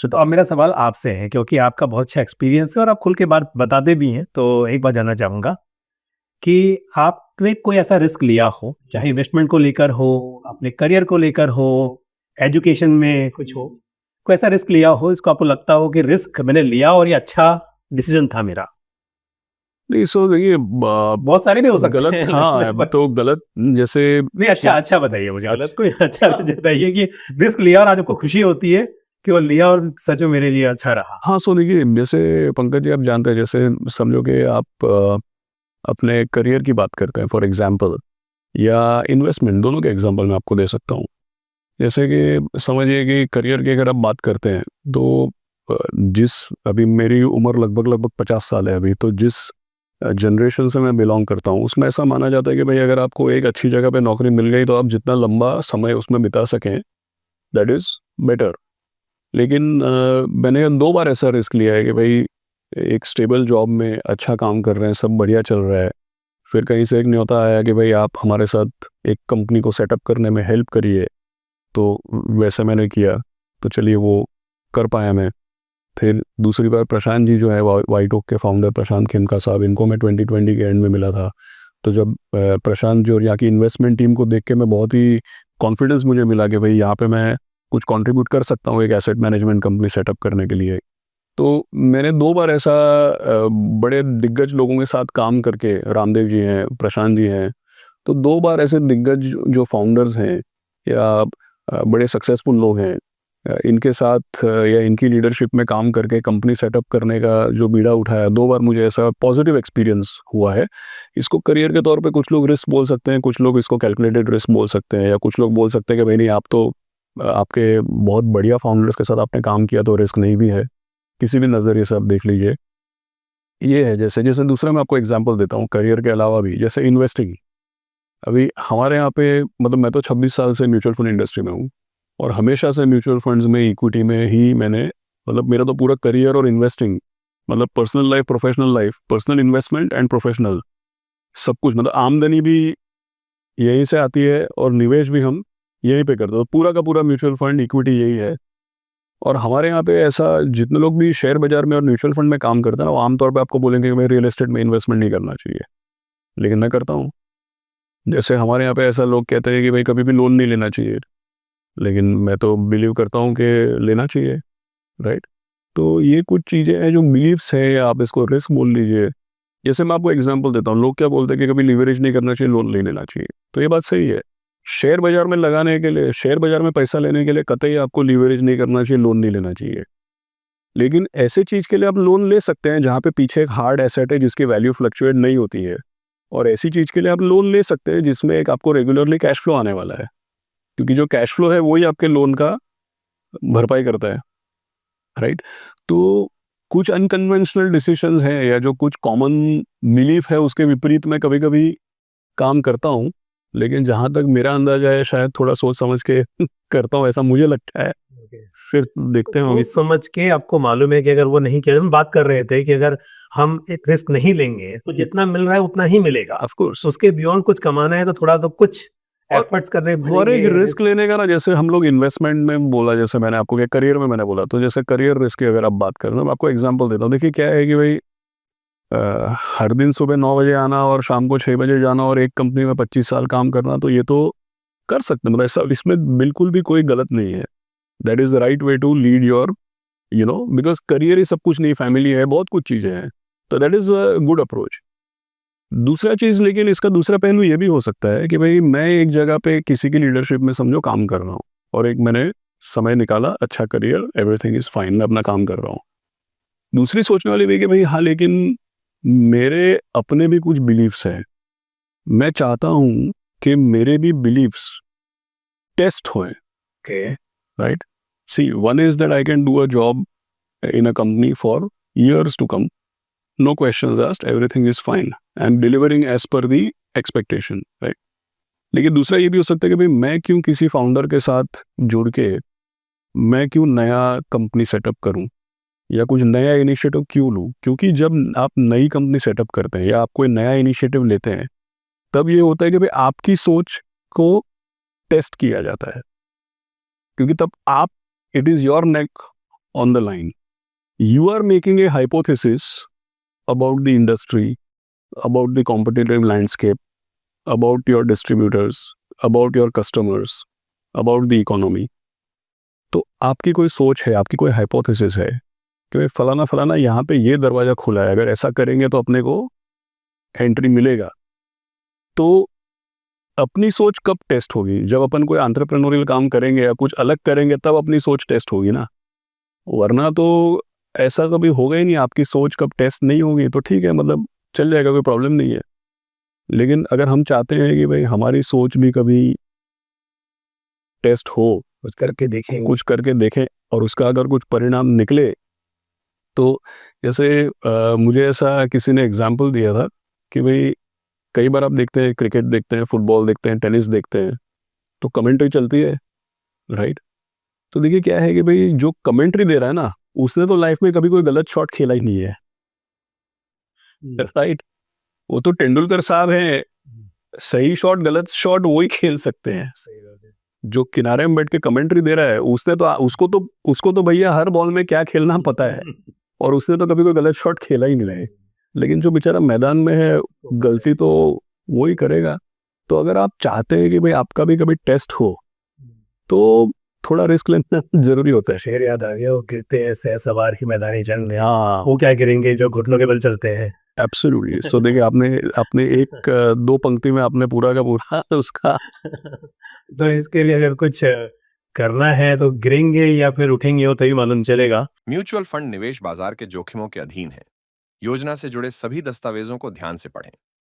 Option. तो अब मेरा सवाल आपसे है, क्योंकि आपका बहुत अच्छा एक्सपीरियंस है और आप खुल के बात बताते भी हैं, तो एक बात जानना चाहूँगा कि आपने कोई ऐसा रिस्क लिया हो, चाहे इन्वेस्टमेंट को लेकर हो, अपने करियर को लेकर हो, एजुकेशन में कुछ हो, कोई ऐसा रिस्क लिया हो इसको आपको लगता हो कि रिस्क मैंने लिया और ये अच्छा डिसीजन था मेरा? नहीं, सो देखिए बहुत सारे भी हो सकते गलत, हैं हाँ पर तो गलत जैसे नहीं, अच्छा अच्छा बताइए मुझे, गलत कोई अच्छा बताइए कि रिस्क लिया और आज आपको खुशी होती है कि वो लिया और सच में मेरे लिए अच्छा रहा। हाँ, सो देखिए जैसे पंकज जी आप जानते हैं, जैसे समझो कि आप अपने करियर की बात करते हैं फॉर एग्जांपल, या इन्वेस्टमेंट, दोनों के एग्जांपल मैं आपको दे सकता हूँ। जैसे कि समझिए कि करियर की अगर आप बात करते हैं तो जिस अभी मेरी उम्र लगभग लगभग 50 साल है अभी, तो जिस जनरेशन से मैं बिलोंग करता हूँ उसमें ऐसा माना जाता है कि भाई अगर आपको एक अच्छी जगह पे नौकरी मिल गई तो आप जितना लंबा समय उसमें बिता सकें, दैट इज़ बेटर। लेकिन मैंने 2 बार ऐसा रिस्क लिया है कि भाई एक स्टेबल जॉब में अच्छा काम कर रहे हैं, सब बढ़िया चल रहा है, फिर कहीं से एक न्योता आया कि भाई आप हमारे साथ एक कंपनी को सेटअप करने में हेल्प करिए, तो वैसे मैंने किया, तो चलिए वो कर पाया मैं। फिर दूसरी बार प्रशांत जी जो है वाइट ओक के फाउंडर प्रशांत खेमका साहब, इनको मैं 2020 के एंड में मिला था। तो जब प्रशांत जी और यहाँ की इन्वेस्टमेंट टीम को देख के मैं बहुत ही कॉन्फिडेंस मुझे मिला कि भाई यहाँ पे मैं कुछ कंट्रीब्यूट कर सकता हूँ एक एसेट मैनेजमेंट कंपनी सेटअप करने के लिए। तो मैंने 2 बार ऐसा बड़े दिग्गज लोगों के साथ काम करके, रामदेव जी हैं, प्रशांत जी हैं, तो 2 बार ऐसे दिग्गज जो फाउंडर्स हैं या बड़े सक्सेसफुल लोग हैं, इनके साथ या इनकी लीडरशिप में काम करके कंपनी सेटअप करने का जो बीड़ा उठाया, 2 बार मुझे ऐसा पॉजिटिव एक्सपीरियंस हुआ है। इसको करियर के तौर पे कुछ लोग रिस्क बोल सकते हैं, कुछ लोग इसको कैलकुलेटेड रिस्क बोल सकते हैं, या कुछ लोग बोल सकते हैं कि भाई नहीं, आप तो आपके बहुत बढ़िया फाउंडर्स के साथ आपने काम किया तो रिस्क नहीं भी है। किसी भी नज़रिए से आप देख लीजिए। ये है, जैसे जैसे दूसरा मैं आपको एग्जांपल देता हूँ करियर के अलावा भी, जैसे इन्वेस्टिंग। अभी हमारे यहाँ पे मतलब मैं तो 26 साल से म्यूचुअल फंड इंडस्ट्री में हूँ, और हमेशा से म्यूचुअल फंड्स में, इक्विटी में ही मैंने, मतलब मेरा तो पूरा करियर और इन्वेस्टिंग, मतलब personal life, professional life, personal investment and professional, सब कुछ, मतलब आमदनी भी यहीं से आती है और निवेश भी हम यहीं पे करते हैं। तो पूरा का पूरा म्यूचुअल फंड इक्विटी यही है। और हमारे यहाँ पे ऐसा, जितने लोग भी शेयर बाजार में और म्यूचुअल फंड में काम करते हैं ना, वो आमतौर पे आपको बोलेंगे कि भाई रियल एस्टेट में इन्वेस्टमेंट नहीं करना चाहिए, लेकिन मैं करता हूँ। जैसे हमारे यहाँ पे ऐसा लोग कहते हैं कि भाई कभी भी लोन नहीं लेना चाहिए, लेकिन मैं तो बिलीव करता हूँ कि लेना चाहिए, राइट। तो ये कुछ चीज़ें हैं जो बिलीव्स हैं, या आप इसको रिस्क बोल लीजिए। जैसे मैं आपको एग्जांपल देता हूँ, लोग क्या बोलते हैं कि कभी लीवरेज नहीं करना चाहिए, लोन नहीं लेना चाहिए, तो ये बात सही है। शेयर बाजार में लगाने के लिए, शेयर बाजार में पैसा लेने के लिए कतई आपको लीवरेज नहीं करना चाहिए, लोन नहीं लेना चाहिए। लेकिन ऐसे चीज़ के लिए आप लोन ले सकते हैं जहाँ पे पीछे एक हार्ड एसेट है जिसकी वैल्यू फ्लक्चुएट नहीं होती है, और ऐसी चीज़ के लिए आप लोन ले सकते हैं जिसमें एक आपको रेगुलरली कैश फ्लो आने वाला है, क्योंकि जो कैश फ्लो है वही आपके लोन का भरपाई करता है, राइट। तो कुछ अनकन्वेंशनल डिसीजंस हैं, या जो कुछ कॉमन बिलीफ है उसके विपरीत मैं कभी कभी काम करता हूँ, लेकिन जहाँ तक मेरा अंदाजा है शायद थोड़ा सोच समझ के करता हूँ, ऐसा मुझे लगता है। फिर देखते हैं हम। सोच समझ के आपको मालूम है कि अगर वो नहीं किया, हम बात कर रहे थे कि अगर हम एक रिस्क नहीं लेंगे तो जितना मिल रहा है उतना ही मिलेगा, ऑफ कोर्स। उसके बियॉन्ड कुछ कमाना है तो थोड़ा तो कुछ और एफर्ट्स करने फॉर एक पड़ेंगे। रिस्क लेने का ना, जैसे हम लोग इन्वेस्टमेंट में बोला, जैसे मैंने आपको क्या करियर में मैंने बोला, तो जैसे करियर रिस्क की अगर आप बात करें तो मैं आपको एग्जांपल देता हूँ। देखिए क्या है कि भाई हर दिन सुबह 9 बजे आना और शाम को 6 बजे जाना और एक कंपनी में 25 साल काम करना, तो ये तो कर सकते हैं, मतलब ऐसा इसमें बिल्कुल भी कोई गलत नहीं है। That is the right way to lead your, because career ही सब कुछ नहीं, फैमिली है, बहुत कुछ चीज़ें हैं, तो that is a good approach. दूसरा चीज़, लेकिन इसका दूसरा पहलू ये भी हो सकता है कि भाई मैं एक जगह पे किसी की लीडरशिप में समझो काम कर रहा हूँ, और एक मैंने समय निकाला, अच्छा करियर, एवरीथिंग इज़ फाइन, मैं अपना काम कर रहा हूँ। दूसरी सोचने वाली भी कि भाई हाँ, लेकिन मेरे अपने भी कुछ बिलीव्स हैं, मैं चाहता हूँ कि मेरे भी बिलीव्स टेस्ट होएं, okay, right. See, one is that I can do a job in a company for years to come, no questions asked, everything is fine and delivering as per the expectation, right। लेकिन दूसरा ये भी हो सकता है कि भाई मैं क्यों किसी फाउंडर के साथ जुड़ के मैं क्यों नया कंपनी सेटअप करूं, या कुछ नया इनिशिएटिव क्यों लूं, क्योंकि जब आप नई कंपनी सेटअप करते हैं या आप कोई नया इनिशिएटिव लेते हैं, तब ये होता है कि भाई आपकी सोच को टेस्ट किया जाता है, क्योंकि तब आप, it is your neck on the line. You are making a hypothesis about the industry, about the competitive landscape, about your distributors, about your customers, about the economy. तो आपकी कोई सोच है, आपकी कोई हाइपोथेसिस है कि भाई फलाना फलाना यहाँ पे ये दरवाज़ा खुला है, अगर ऐसा करेंगे तो अपने को एंट्री मिलेगा। तो अपनी सोच कब टेस्ट होगी? जब अपन कोई एंटरप्रेन्योरियल काम करेंगे या कुछ अलग करेंगे तब अपनी सोच टेस्ट होगी ना, वरना तो ऐसा कभी होगा ही नहीं। आपकी सोच कब टेस्ट नहीं होगी तो ठीक है, मतलब चल जाएगा, कोई प्रॉब्लम नहीं है। लेकिन अगर हम चाहते हैं कि भाई हमारी सोच भी कभी टेस्ट हो, कुछ करके देखें। कुछ करके देखें और उसका अगर कुछ परिणाम निकले, तो जैसे मुझे ऐसा किसी ने एग्जाम्पल दिया था कि भाई कई बार आप देखते हैं, क्रिकेट देखते हैं, फुटबॉल देखते हैं, टेनिस देखते हैं, तो कमेंट्री चलती है, राइट? तो देखिए क्या है कि भाई जो कमेंट्री दे रहा है ना, उसने तो लाइफ में कभी कोई गलत शॉट खेला ही नहीं है, राइट? वो तो तेंदुलकर साहब हैं, सही शॉट गलत शॉट वही खेल सकते हैं। जो किनारे में बैठ के कमेंट्री दे रहा है उसको तो भैया हर बॉल में क्या खेलना पता है, और उसने तो कभी कोई गलत शॉट खेला ही नहीं है। लेकिन जो बेचारा मैदान में है, गलती तो वही करेगा। तो अगर आप चाहते हैं कि भाई आपका भी कभी टेस्ट हो, तो थोड़ा रिस्क लेना जरूरी होता है। शेर याद आ गया, वो गिरते हैं सहसवार ही मैदानी जंग में। हाँ, वो क्या गिरेंगे जो घुटनों के बल चलते हैं। एब्सोल्युटली। सो देखिए आपने एक दो पंक्ति में आपने पूरा का पूरा उसका तो इसके लिए अगर कुछ करना है तो गिरेंगे या फिर उठेंगे, वो तभी मालूम चलेगा। म्यूचुअल फंड निवेश बाजार के जोखिमों के अधीन है। योजना से जुड़े सभी दस्तावेजों को ध्यान से पढ़ें।